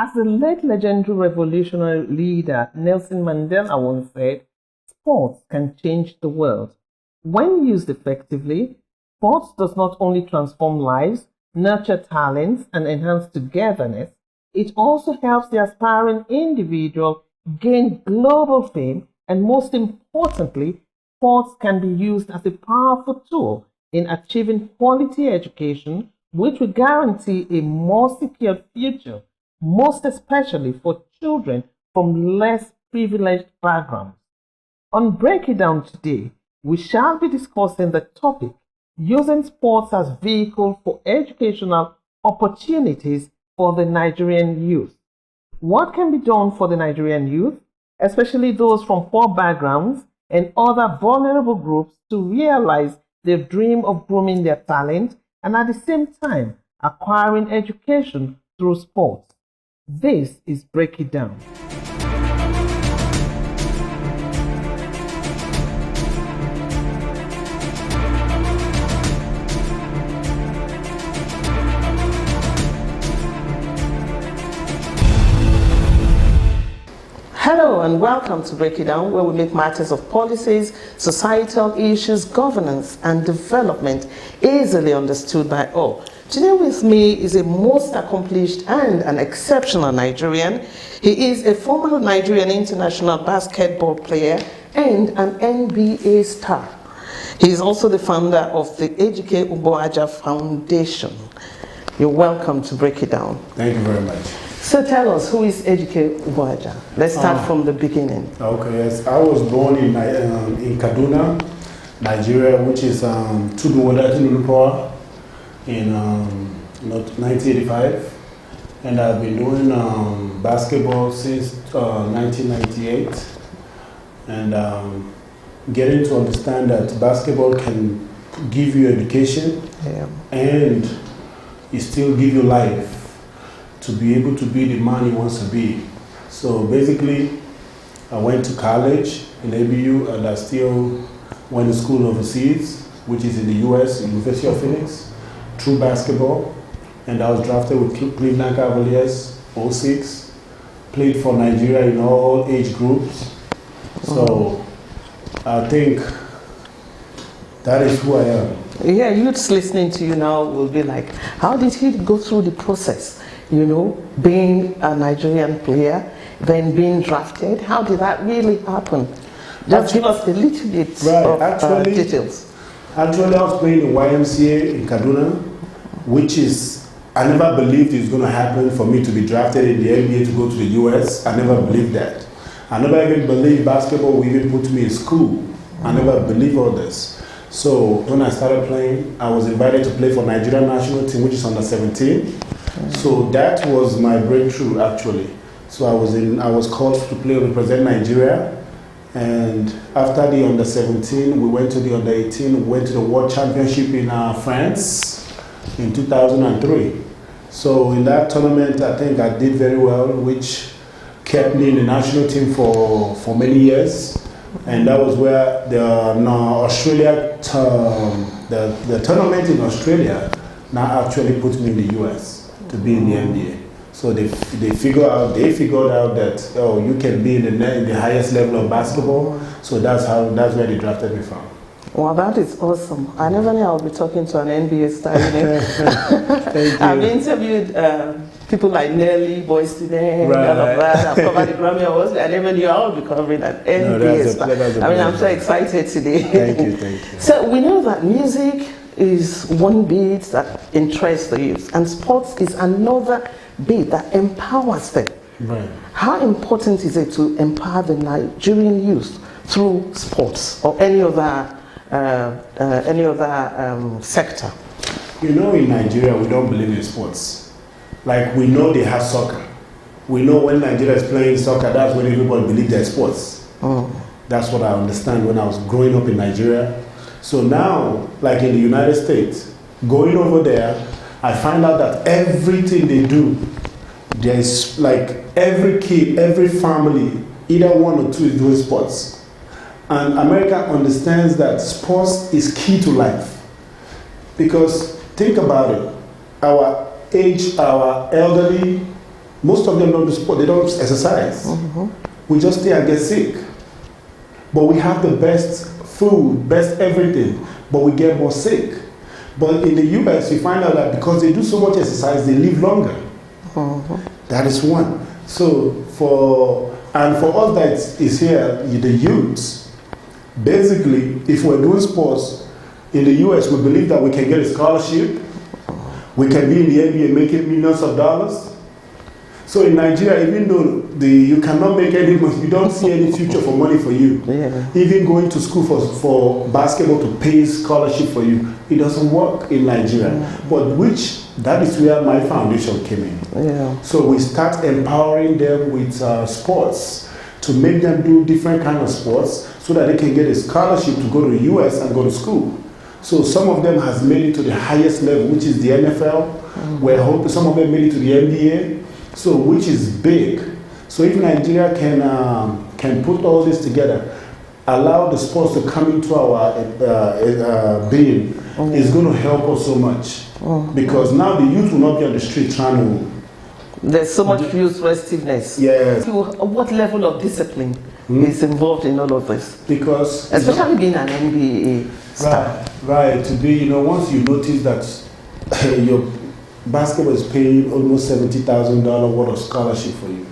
As the late legendary revolutionary leader Nelson Mandela once said, sports can change the world. When used effectively, sports does not only transform lives, nurture talents, and enhance togetherness, it also helps the aspiring individual gain global fame, and most importantly, sports can be used as a powerful tool in achieving quality education, which will guarantee a more secure future, most especially for children from less privileged backgrounds. On Break It Down today, we shall be discussing the topic using sports as vehicle for educational opportunities for the Nigerian youth. What can be done for the Nigerian youth, especially those from poor backgrounds and other vulnerable groups, to realize their dream of grooming their talent and at the same time acquiring education through sports? This is Break It Down. Hello and welcome to Break It Down, where we make matters of policies, societal issues, governance and development easily understood by all. Today with me is a most accomplished and an exceptional Nigerian. He is a former Nigerian international basketball player and an NBA star. He is also the founder of the UGBOAJA Foundation. You're welcome to Break It Down. Thank you very much. So tell us, who is UGBOAJA? Let's start from the beginning. Okay, yes. I was born in Kaduna, Nigeria, which is Tudunwada in 1985. And I've been doing basketball since 1998. And getting to understand that basketball can give you education and it still give you life to be able to be the man he wants to be. So basically, I went to college in ABU and I still went to school overseas, which is in the US, University of Phoenix, through basketball. And I was drafted with Cleveland Cavaliers, 06, played for Nigeria in all age groups. So I think that is who I am. Yeah, youths listening to you now will be like, how did he go through the process? You know, being a Nigerian player, then being drafted. How did that really happen? Just give us a little bit of details. Actually, I was playing in YMCA in Kaduna, which is, I never believed it was going to happen for me to be drafted in the NBA to go to the US. I never believed that. I never even believed basketball would even put me in school. I never believed all this. So when I started playing, I was invited to play for Nigerian national team, which is under 17. So that was my breakthrough actually. So I was called to play represent Nigeria, and after the under 17 we went to the under 18, we went to the World Championship in France in 2003. So in that tournament I think I did very well, which kept me in the national team for many years. And that was where the tournament in Australia now actually put me in the US to be in the NBA. So they figured out that you can be in the highest level of basketball. So that's where they drafted me from. Well, that is awesome. I never knew I would be talking to an NBA star. Thank you. I've interviewed people like Nelly, Boyz II Men, all of that. I've covered the Grammy Awards. I never knew I would be covering an NBA star. I'm so excited today. Thank you. So we know that music is one bit that interests the youth, and sports is another bit that empowers them. Right. How important is it to empower the Nigerian youth through sports or any other sector? You know, in Nigeria, we don't believe in sports. Like, we know they have soccer. We know when Nigeria is playing soccer, that's when everybody believes there's sports. That's what I understand when I was growing up in Nigeria. So now, like in the United States, going over there, I find out that everything they do, there's like every kid, every family, either one or two is doing sports. And America understands that sports is key to life. Because think about it, our elderly, Most of them don't do sport, they don't exercise. We just stay and get sick. But we have the best food, best everything, but we get more sick. But in the US, you find out that because they do so much exercise, they live longer. That is one. So for us that is here, the youths, basically, if we're doing sports in the US, we believe that we can get a scholarship, we can be in the NBA making millions of dollars. So in Nigeria, even though you cannot make any money, you don't see any future for money for you. Even going to school for basketball to pay scholarship for you, it doesn't work in Nigeria. But that is where my foundation came in. So we start empowering them with sports to make them do different kind of sports so that they can get a scholarship to go to the US and go to school. So some of them has made it to the highest level, which is the NFL. We're hoping some of them made it to the NBA. So, which is big. So, if Nigeria can put all this together, allow the sports to come into our being, is going to help us so much. Because now the youth will not be on the street trying to. There's so much youth restiveness. Yes. What level of discipline is involved in all of this? Because especially being an NBA star. Right. To be, once you notice that your basketball is paying almost $70,000 worth of scholarship for you.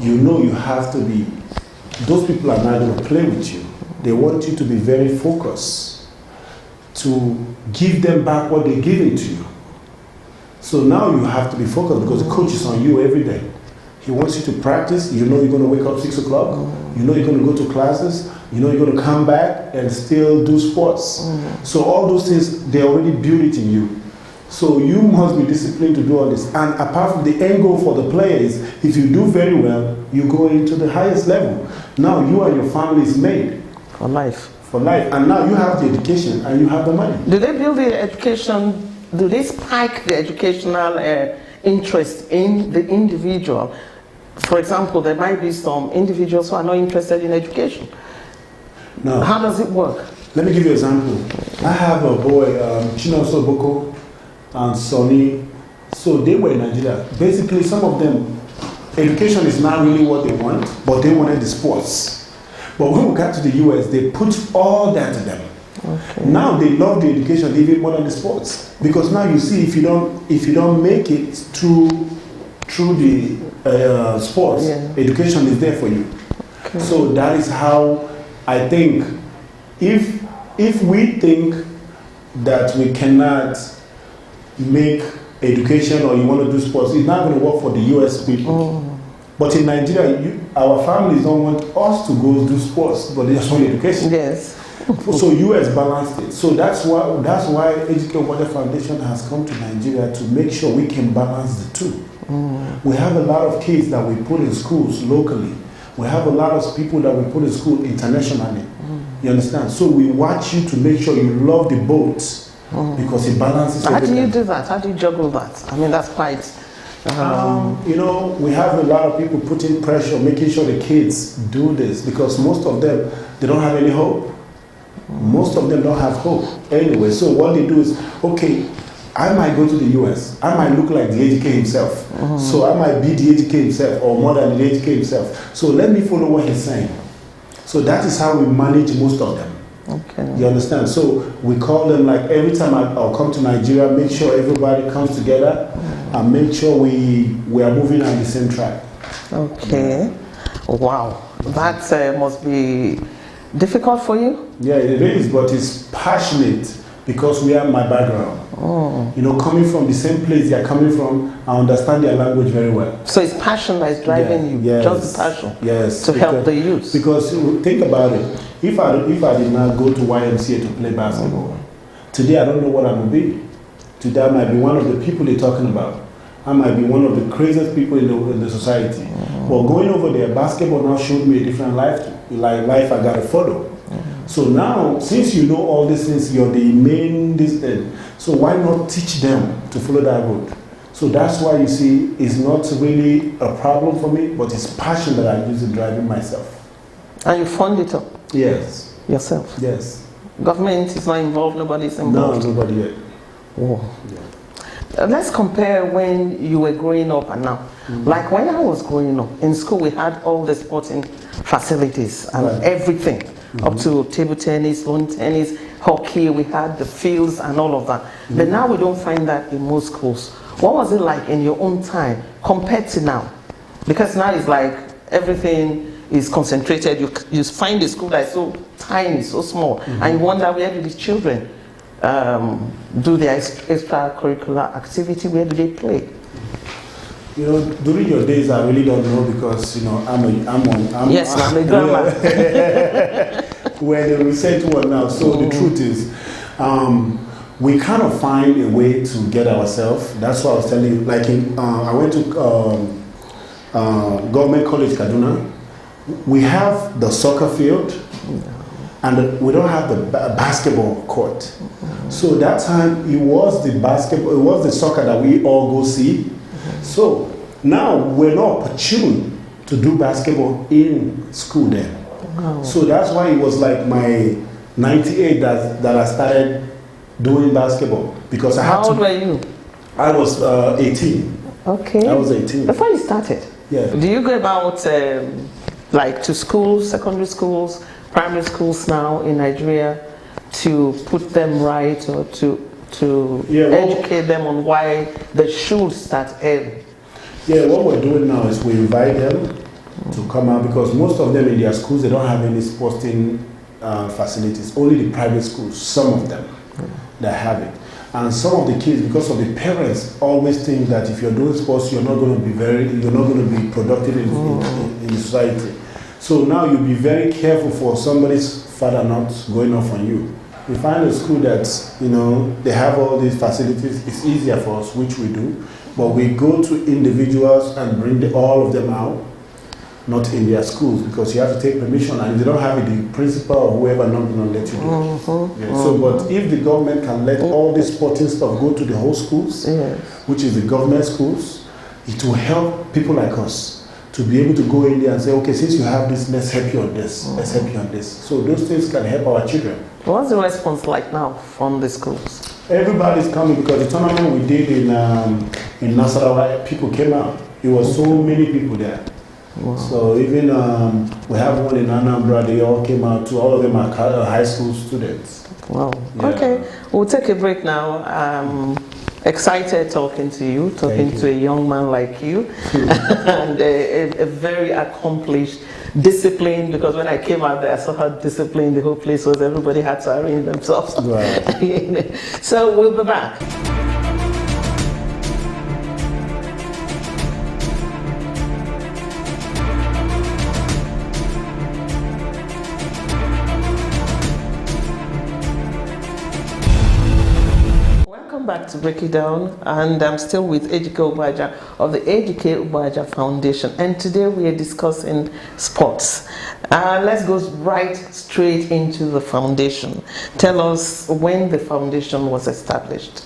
You have to be, those people are not going to play with you. They want you to be very focused, to give them back what they're giving to you. So now you have to be focused because the coach is on you every day. He wants you to practice. You're going to wake up 6 o'clock. You're going to go to classes. You're going to come back and still do sports. So all those things, they already built it in you. So you must be disciplined to do all this. And apart from the end goal for the players, if you do very well, you go into the highest level. Now you and your family is made. For life. For life. And now you have the education and you have the money. Do they build the education, do they spike the educational interest in the individual? For example, there might be some individuals who are not interested in education. No. How does it work? Let me give you an example. I have a boy, Chinoso Boko, and Sonny, so they were in Nigeria. Basically, some of them, education is not really what they want, but they wanted the sports. But when we got to the US, they put all that to them. Now they love the education even more than the sports, because now you see if you don't make it through the sports, education is there for you. So that is how I think. If we think that we cannot make education or you want to do sports, it's not going to work for the US people. But in Nigeria, our families don't want us to go do sports, but they just want education. Yes. So US balanced it. So that's why EJIKE Foundation has come to Nigeria to make sure we can balance the two. We have a lot of kids that we put in schools locally. We have a lot of people that we put in school internationally. You understand? So we watch you to make sure you love the boat. Because it balances. How do you do that? How do you juggle that? I mean, that's quite. We have a lot of people putting pressure, making sure the kids do this because most of them, they don't have any hope. Most of them don't have hope anyway. So what they do is, okay, I might go to the US. I might look like the EJIKE himself. So I might be the EJIKE himself or more than the EJIKE himself. So let me follow what he's saying. So that is how we manage most of them. You understand? So we call them, like every time I'll come to Nigeria, make sure everybody comes together and make sure we are moving on the same track. Wow. That must be difficult for you? Yeah, it is, but it's passionate because we have my background. Coming from the same place they're coming from, I understand their language very well. So it's passion that is driving you, yes, just the passion yes, to help the youth. Because think about it, if I did not go to YMCA to play basketball, today I don't know what I would be. Today I might be one of the people they're talking about. I might be one of the craziest people in the society. But going over there, basketball now showed me a different life I got to follow. So now, since you know all these things, you're the main this thing. So why not teach them to follow that road? So that's why you see, it's not really a problem for me, but it's passion that I use in driving myself. And you fund it up? Yes. Yourself? Yes. Government is not involved, nobody's involved? No, nobody yet. Oh. Yeah. Let's compare when you were growing up and now. Like when I was growing up, in school we had all the sporting facilities and everything, up to table tennis, lawn tennis, hockey, we had the fields and all of that. But now we don't find that in most schools. What was it like in your own time compared to now? Because now it's like everything is concentrated. You find a school that is so tiny, so small, and you wonder, where do these children do their extracurricular activity? Where do they play? You know, during your days, I really don't know, because, you know, I'm a grandma. We're the recent one now. So the truth is, we kind of find a way to get ourselves. That's what I was telling you. Like I went to Government College Kaduna. We have the soccer field, and we don't have the basketball court. So that time it was the soccer that we all go see. So now we're not opportune to do basketball in school then. Wow. So that's why it was like my 98 that I started doing basketball, because I had to. How old were you? I was 18. Okay. I was 18. Before you started? Yeah. Do you go about like to schools, secondary schools, primary schools now in Nigeria to put them right, or to educate them on why they should start early? Yeah, what we're doing now is we invite them to come out, because most of them in their schools, they don't have any sporting facilities. Only the private schools, some of them, that have it. And some of the kids, because of the parents, always think that if you're doing sports, you're not going to be productive in the society. So now you'll be very careful for somebody's father not going off on you. We find a school that, you know, they have all these facilities. It's easier for us, which we do. But we go to individuals and bring all of them out, not in their schools, because you have to take permission, and if they don't have it, the principal or whoever not going to let you do it. Yeah. So, but if the government can let all this sporting stuff go to the whole schools, which is the government schools, it will help people like us to be able to go in there and say, okay, since you have this, let's help you on this, let's help you on this. So those things can help our children. What's the response like now from the schools? Everybody's coming, because the tournament we did in Nasarawa, people came out. It was so many people there. Wow. So even we have one in Anambra, they all came out too. All of them are high school students. Wow. Yeah. Okay, we'll take a break now. Excited talking to you, to a young man like you, and a very accomplished, disciplined, because when I came out there, I saw how disciplined the whole place was. Everybody had to arrange themselves. Right. So we'll be back. Back to break it down, and I'm still with UGBOAJA of the UGBOAJA Foundation, and today we are discussing sports. Let's go right straight into the foundation. Tell us when the foundation was established.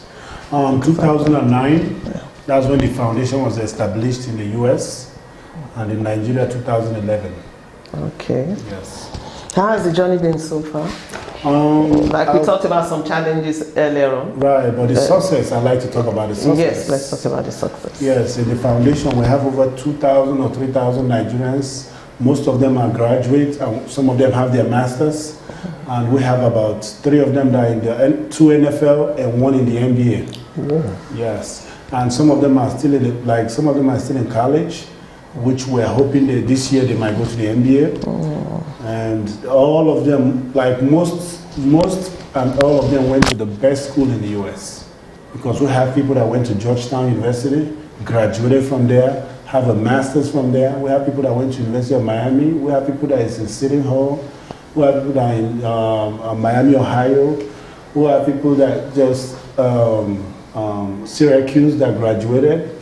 2009, that's when the foundation was established in the US, and in Nigeria 2011. Okay. Yes. How has the journey been so far? Like we talked about some challenges earlier on. Right, but the success, I'd like to talk about the success. Yes, let's talk about the success. Yes, in the foundation we have over 2,000 or 3,000 Nigerians. Most of them are graduates, and some of them have their masters. And we have about 3 of them that are in the 2 NFL and 1 in the NBA. Yeah. Yes, and some of them are still some of them are still in college, which we're hoping that this year they might go to the NBA. And all of them, like most and all of them went to the best school in the US. Because we have people that went to Georgetown University, graduated from there, have a master's from there. We have people that went to University of Miami. We have people that is in City Hall. We have people that are in Miami, Ohio. We have people that just Syracuse that graduated.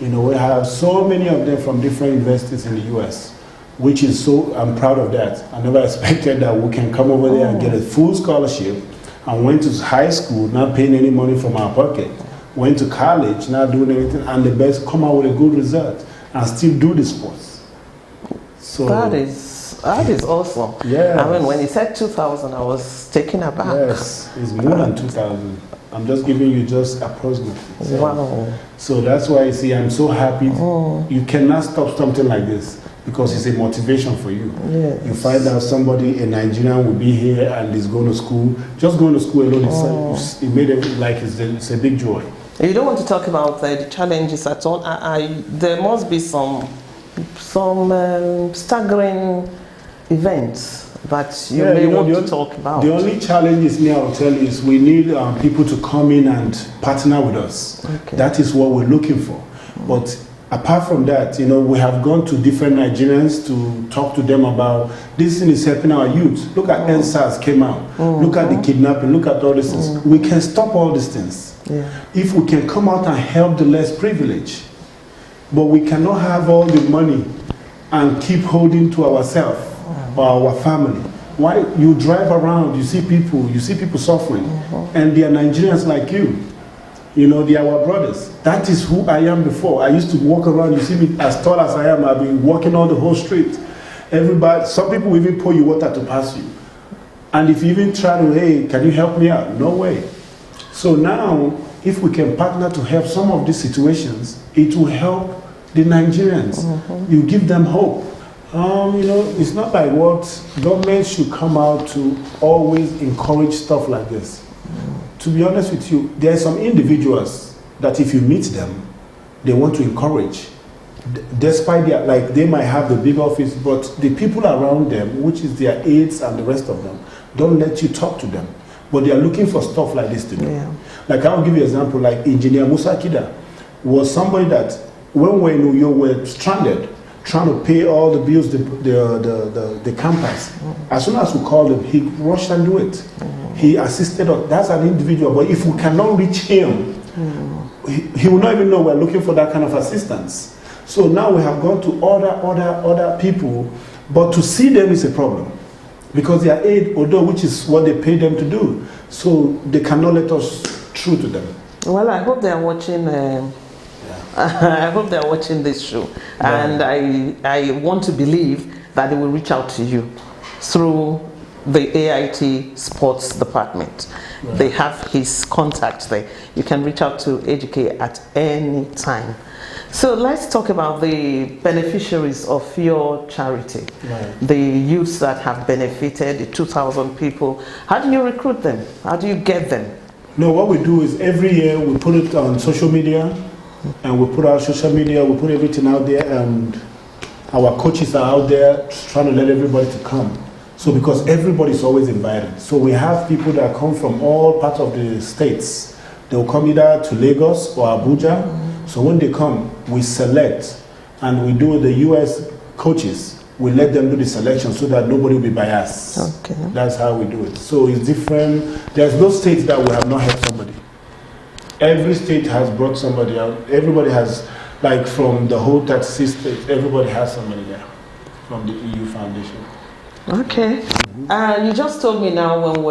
You know, we have so many of them from different universities in the US, which is so, I'm proud of that. I never expected that we can come over there and get a full scholarship, and went to high school, not paying any money from our pocket. Went to college, not doing anything, and the best come out with a good result and still do the sports. So that is That is awesome. Yes. I mean, when he said 2,000, I was taken aback. Yes, it's more than 2,000. I'm just giving you just approximately. So, Wow. So that's why, you see, I'm so happy. You cannot stop something like this because it's a motivation for you. Yes. You find out somebody, a Nigerian, will be here and is going to school. Just going to school alone, it made it like it's a big joy. You don't want to talk about the challenges at all. There must be some staggering events that you may want to talk about. The only challenge is, me, I will tell you, is we need people to come in and partner with us. Okay. That is what we're looking for. But apart from that, we have gone to different Nigerians to talk to them about this thing is helping our youth. Look at NSAS came out. Look at the kidnapping. Look at all these things. We can stop all these things if we can come out and help the less privileged. But we cannot have all the money and keep holding to ourselves or our family. Why you drive around, you see people suffering, and they are Nigerians like you. They are our brothers. That is who I am before. I used to walk around, you see me as tall as I am, I've been walking on the whole street. Everybody, some people will even pour you water to pass you. And if you even try to, hey, can you help me out? No way. So now, if we can partner to help some of these situations, it will help the Nigerians. You give them hope. It's not like what government should come out to always encourage stuff like this. To be honest with you, there are some individuals that if you meet them, they want to encourage. Despite they might have the big office, but the people around them, which is their aides and the rest of them, don't let you talk to them. But they are looking for stuff like this to do. Yeah. Like I'll give you an example, like Engineer Musa Kida was somebody that when we in New York were stranded, trying to pay all the bills, the campus. As soon as we called him, he rushed and do it. He assisted us. That's an individual. But if we cannot reach him, he will not even know we're looking for that kind of assistance. So now we have gone to other people, but to see them is a problem. Because they are aid, although which is what they pay them to do. So they cannot let us through to them. Well, I hope they are watching. I hope they are watching this show, and I want to believe that they will reach out to you through the AIT Sports Department. Right. They have his contact there. You can reach out to EJIKE at any time. So let's talk about the beneficiaries of your charity, the youths that have benefited, the 2,000 people. How do you recruit them? How do you get them? No, what we do is every year we put it on social media, and we put our social media, we put everything out there, and our coaches are out there trying to let everybody to come. So because everybody's always invited. So we have people that come from all parts of the states. They'll come either to Lagos or Abuja. So when they come, we select, and we do the US coaches. We let them do the selection so that nobody will be biased. Okay. That's how we do it. So it's different. There's no state that we have not helped somebody. Every state has brought somebody out. Everybody has, like from the whole 36 states, everybody has somebody there from the EU Foundation. Okay. You just told me now when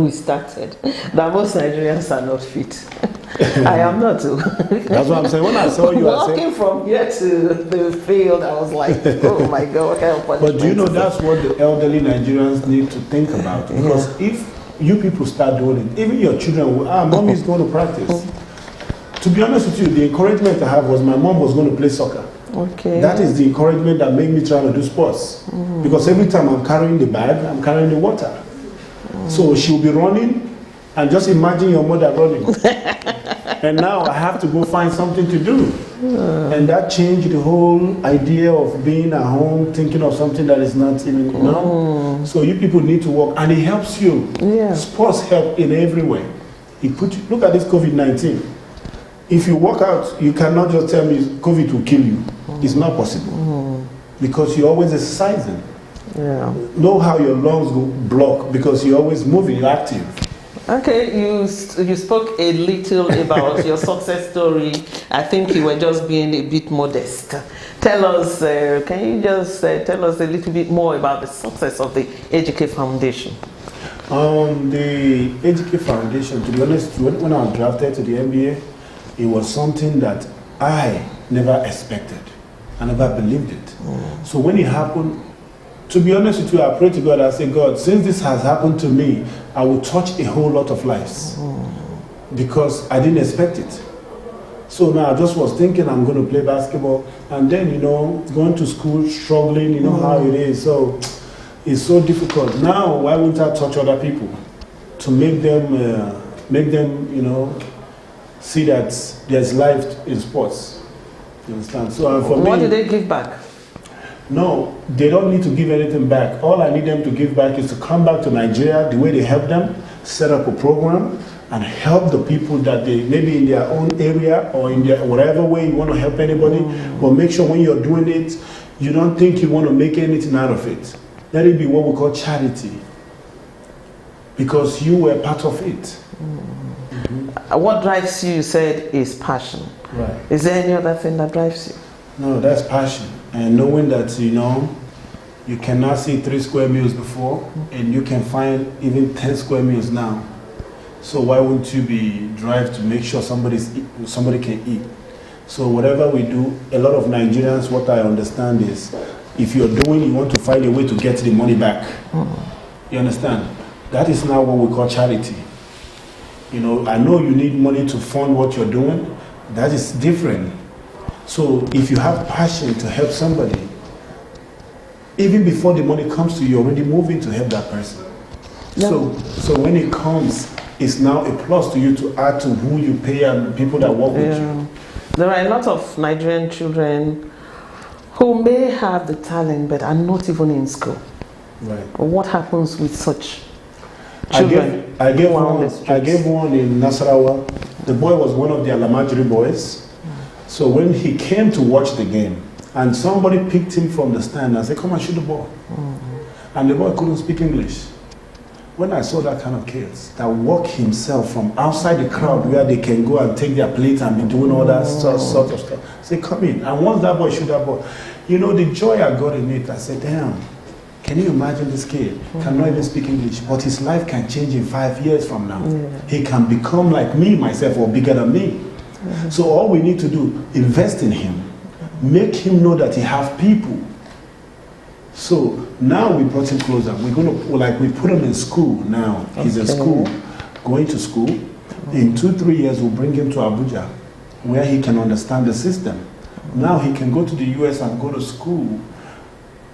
we started that most Nigerians are not fit. I am not too. That's what I'm saying. When I saw you, walking from here to the field, I was like, oh my God, what kind of punishment? But do you know that's what the elderly Nigerians need to think about? Because if you people start doing it, even your children will, mommy is going to practice. To be honest with you, the encouragement I have was my mom was going to play soccer. Okay. That is the encouragement that made me try to do sports. Because every time I'm carrying the bag, I'm carrying the water. So she'll be running, and just imagine your mother running. And now I have to go find something to do. And that changed the whole idea of being at home, thinking of something that is not even, So you people need to work, and it helps you. Yeah. Sports help in every way. Look at this COVID-19. If you work out, you cannot just tell me COVID will kill you. It's not possible. Because you're always exercising. Yeah. Know how your lungs go block, because you're always moving, you're active. Okay, you spoke a little about your success story. I think you were just being a bit modest. Tell us, can you just tell us a little bit more about the success of the EJIKE Foundation? The EJIKE Foundation, to be honest, when I was drafted to the NBA, it was something that I never expected. I never believed it. So when it happened, To be honest with you, I pray to God, I say, God, since this has happened to me, I will touch a whole lot of lives. Because I didn't expect it. So now I just was thinking I'm going to play basketball, and then, you know, going to school, struggling, you know how it is. So it's so difficult. Now, why wouldn't I touch other people to make them, you know, see that there's life in sports? You understand? So for what me, do they give back? No, they don't need to give anything back. All I need them to give back is to come back to Nigeria the way they help them, set up a program, and help the people that they, maybe in their own area or in their whatever way you want to help anybody, but make sure when you're doing it, you don't think you want to make anything out of it. Let it be what we call charity, because you were part of it. What drives you, you said, is passion. Right. Is there any other thing that drives you? No, that's passion. And knowing that, you know, you cannot see 3 square meals before, and you can find even 10 square meals now. So why wouldn't you be drive to make sure somebody can eat? So whatever we do, a lot of Nigerians, what I understand is, if you're doing, you want to find a way to get the money back. You understand? That is now what we call charity. You know, I know you need money to fund what you're doing. That is different. So if you have passion to help somebody, even before the money comes to you, you're already moving to help that person. Yeah. So when it comes, it's now a plus to you to add to who you pay and people that work with you. There are a lot of Nigerian children who may have the talent but are not even in school. Right. What happens with such children? I gave one in Nasarawa. The boy was one of the Alamajiri boys. So when he came to watch the game, and somebody picked him from the stand and said, come and shoot the ball. And the boy couldn't speak English. When I saw that kind of kids that walk himself from outside the crowd where they can go and take their plate and be doing all that sort of stuff, say, come in. And once that boy shoot that ball, you know, the joy I got in it, I said, damn, can you imagine this kid cannot even speak English, but his life can change in 5 years from now. He can become like me, myself, or bigger than me. So all we need to do, invest in him, make him know that he have people. So now we brought him closer. We're going to, like, we put him in school now. He's in school, going to school. In 2-3 years, we'll bring him to Abuja, where he can understand the system. Now he can go to the US and go to school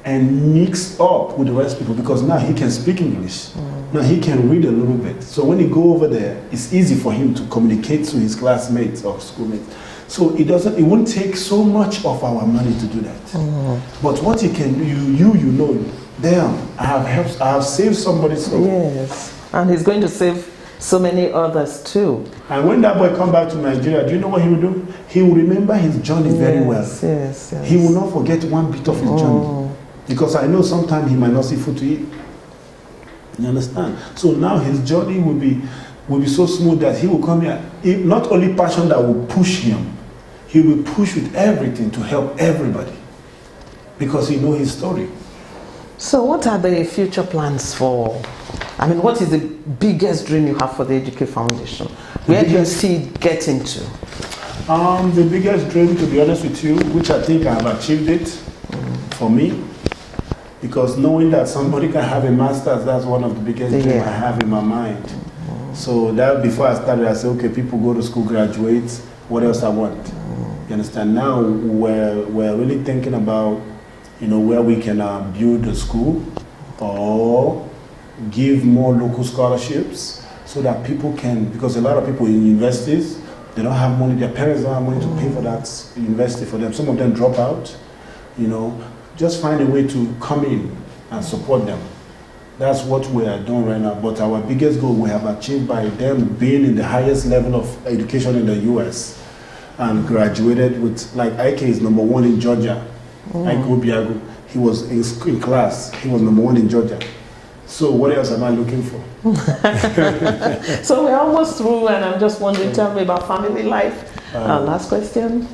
and mix up with the rest of people, because now he can speak English. Now he can read a little bit. So when he go over there, it's easy for him to communicate to his classmates or schoolmates. So it won't take so much of our money to do that. But what he can do, you know, damn, I have saved somebody's life. Yes, and he's going to save so many others too. And when that boy come back to Nigeria, do you know what he will do? He will remember his journey very well. Yes. He will not forget one bit of his journey. Because I know sometimes he might not see food to eat. You understand? So now his journey will be so smooth that he will come here. Not only passion that will push him, he will push with everything to help everybody, because he knows his story. So what are the future plans for, I mean, what is the biggest dream you have for the EJIKE Foundation? Where do you see it getting to? The biggest dream, to be honest with you, which I think I have achieved it for me, because knowing that somebody can have a master's, that's one of the biggest dreams I have in my mind. So that before I started, I said, okay, people go to school, graduate, what else I want? You understand? Now we're really thinking about, you know, where we can build a school or give more local scholarships so that people can, because a lot of people in universities, they don't have money, their parents don't have money to pay for that university for them. Some of them drop out, you know. Just find a way to come in and support them. That's what we are doing right now. But our biggest goal we have achieved by them being in the highest level of education in the US and graduated with, like EJIKE is #1 in Georgia. EJIKE UGBOAJA, he was in class, he was #1 in Georgia. So what else am I looking for? So we're almost through, and I'm just wondering, tell me about family life. Last question.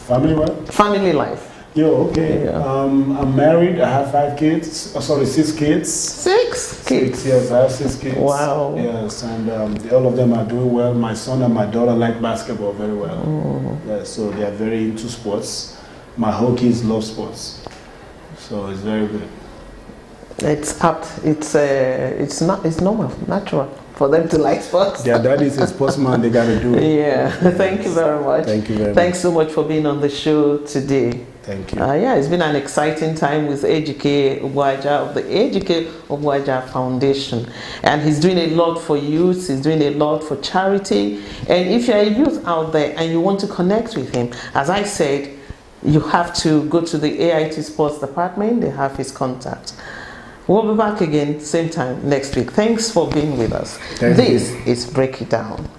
Family what? Family life. Okay. Yeah. I'm married. I have 5 kids. 6 kids. 6 kids? 6, yes, I have 6 kids. Wow. Yes, and all of them are doing well. My son and my daughter like basketball very well. Yeah, so they are very into sports. My whole kids love sports. So it's very good. It's apt. It's not. It's normal, natural for them to like sports. Their daddy is a sportsman. They got to do it. Yeah. Thank you very much. Thank you very much. Thanks so much for being on the show today. Thank you. Yeah, it's been an exciting time with UGBOAJA of the UGBOAJA Foundation, and he's doing a lot for youth. He's doing a lot for charity. And if you're a youth out there and you want to connect with him, as I said, you have to go to the AIT Sports Department. They have his contact. We'll be back again same time next week. Thanks for being with us. Thank This you. is Break It Down.